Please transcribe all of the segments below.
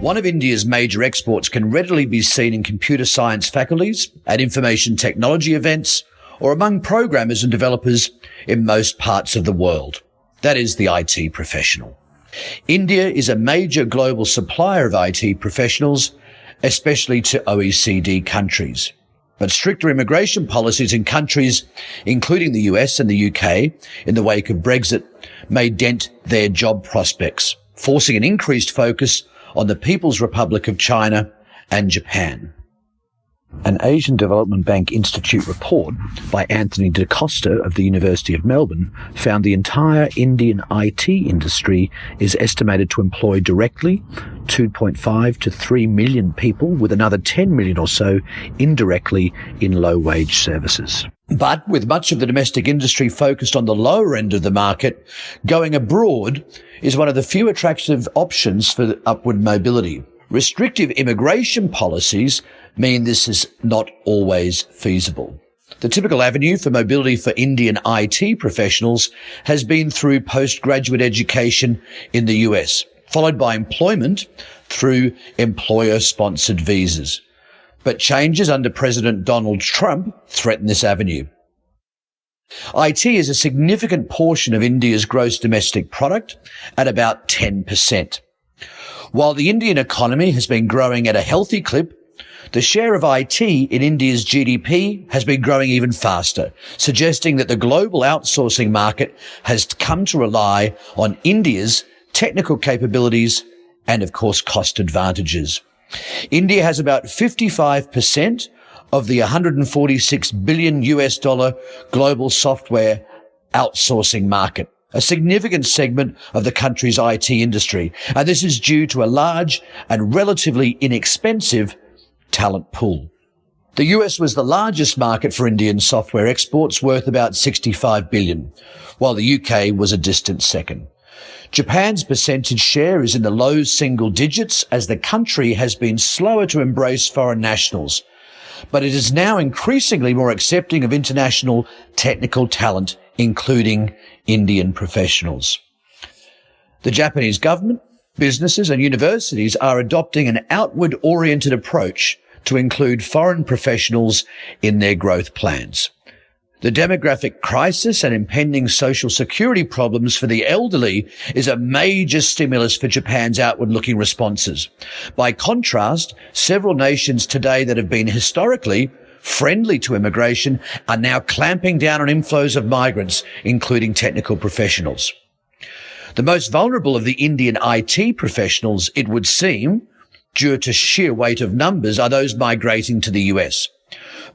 One of India's major exports can readily be seen in computer science faculties, at information technology events, or among programmers and developers in most parts of the world. That is the IT professional. India is a major global supplier of IT professionals, especially to OECD countries. But stricter immigration policies in countries, including the US and the UK, in the wake of Brexit, may dent their job prospects, forcing an increased focus on the People's Republic of China and Japan. An Asian Development Bank Institute report by Anthony DaCosta of the University of Melbourne found the entire Indian IT industry is estimated to employ directly 2.5 to 3 million people, with another 10 million or so indirectly in low-wage services. But with much of the domestic industry focused on the lower end of the market, going abroad is one of the few attractive options for upward mobility. Restrictive immigration policies mean this is not always feasible. The typical avenue for mobility for Indian IT professionals has been through postgraduate education in the US, followed by employment through employer-sponsored visas. But changes under President Donald Trump threaten this avenue. IT is a significant portion of India's gross domestic product at about 10%. While the Indian economy has been growing at a healthy clip, the share of IT in India's GDP has been growing even faster, suggesting that the global outsourcing market has come to rely on India's technical capabilities and, of course, cost advantages. India has about 55% of the $146 billion global software outsourcing market, a significant segment of the country's IT industry, and this is due to a large and relatively inexpensive talent pool. The US was the largest market for Indian software exports, worth about $65 billion, while the UK was a distant second. Japan's percentage share is in the low single digits, as the country has been slower to embrace foreign nationals, but it is now increasingly more accepting of international technical talent, including Indian professionals. The Japanese government, businesses and universities are adopting an outward-oriented approach to include foreign professionals in their growth plans. The demographic crisis and impending social security problems for the elderly is a major stimulus for Japan's outward-looking responses. By contrast, several nations today that have been historically friendly to immigration are now clamping down on inflows of migrants, including technical professionals. The most vulnerable of the Indian IT professionals, it would seem, due to sheer weight of numbers, are those migrating to the US.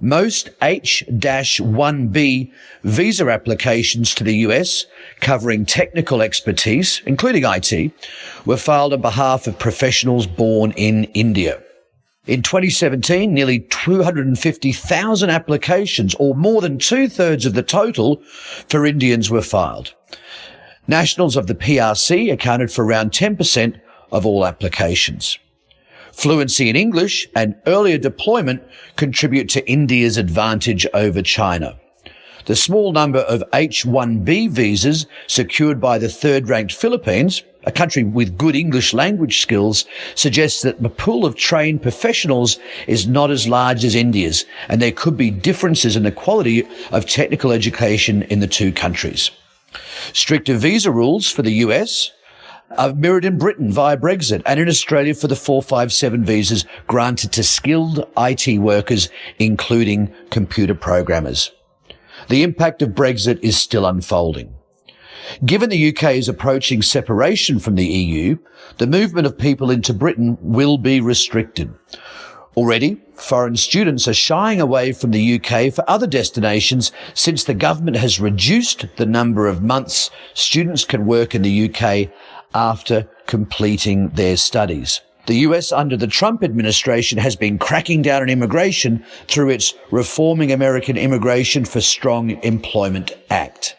Most H-1B visa applications to the US, covering technical expertise, including IT, were filed on behalf of professionals born in India. In 2017, nearly 250,000 applications, or more than two-thirds of the total, for Indians were filed. Nationals of the PRC accounted for around 10% of all applications. Fluency in English and earlier deployment contribute to India's advantage over China. The small number of H-1B visas secured by the third-ranked Philippines, a country with good English language skills, suggests that the pool of trained professionals is not as large as India's, and there could be differences in the quality of technical education in the two countries. Stricter visa rules for the US are mirrored in Britain via Brexit, and in Australia for the 457 visas granted to skilled IT workers, including computer programmers. The impact of Brexit is still unfolding. Given the UK is approaching separation from the EU, the movement of people into Britain will be restricted. Already, foreign students are shying away from the UK for other destinations, since the government has reduced the number of months students can work in the UK after completing their studies. The US under the Trump administration has been cracking down on immigration through its Reforming American Immigration for Strong Employment Act.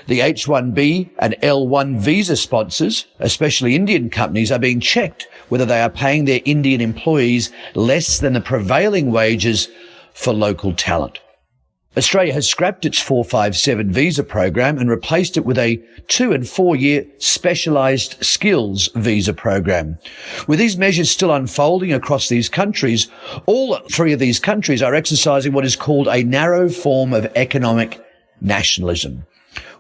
The H-1B and L-1 visa sponsors, especially Indian companies, are being checked whether they are paying their Indian employees less than the prevailing wages for local talent. Australia has scrapped its 457 visa program and replaced it with a 2- and 4-year specialised skills visa program. With these measures still unfolding across these countries, all 3 of these countries are exercising what is called a narrow form of economic nationalism,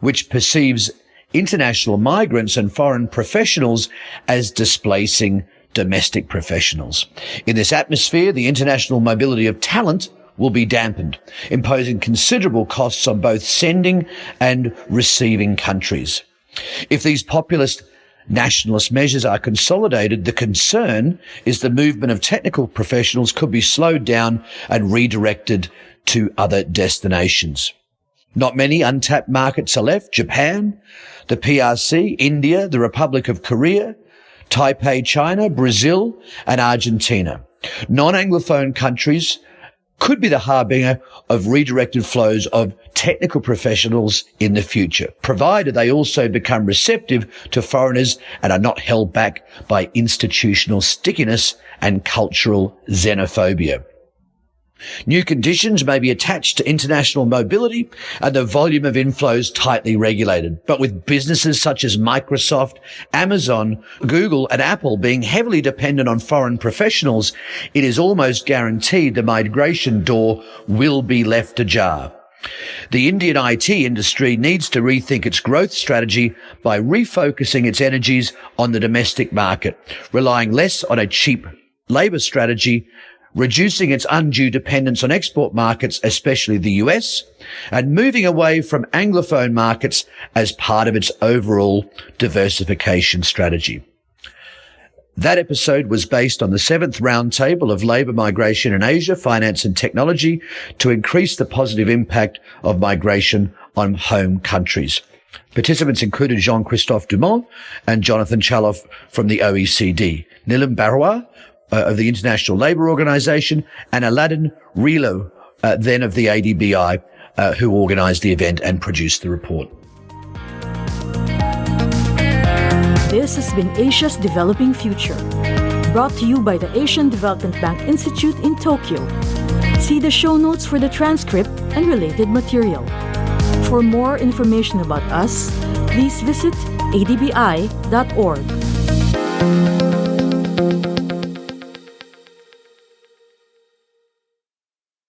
which perceives international migrants and foreign professionals as displacing domestic professionals. In this atmosphere, the international mobility of talent will be dampened, imposing considerable costs on both sending and receiving countries. If these populist nationalist measures are consolidated, the concern is the movement of technical professionals could be slowed down and redirected to other destinations. Not many untapped markets are left: Japan, the PRC, India, the Republic of Korea, Taipei, China, Brazil, and Argentina. Non-Anglophone countries could be the harbinger of redirected flows of technical professionals in the future, provided they also become receptive to foreigners and are not held back by institutional stickiness and cultural xenophobia. New conditions may be attached to international mobility and the volume of inflows tightly regulated. But with businesses such as Microsoft, Amazon, Google and Apple being heavily dependent on foreign professionals, it is almost guaranteed the migration door will be left ajar. The Indian IT industry needs to rethink its growth strategy by refocusing its energies on the domestic market, relying less on a cheap labour strategy, reducing its undue dependence on export markets, especially the US, and moving away from Anglophone markets as part of its overall diversification strategy. That episode was based on the 7th roundtable of labour migration in Asia, finance and technology to increase the positive impact of migration on home countries. Participants included Jean-Christophe Dumont and Jonathan Chaloff from the OECD, Nilam Barua of the International Labour Organization, and Aladdin Relo, then of the ADBI, who organised the event and produced the report. This has been Asia's Developing Future, brought to you by the Asian Development Bank Institute in Tokyo. See the show notes for the transcript and related material. For more information about us, please visit adbi.org.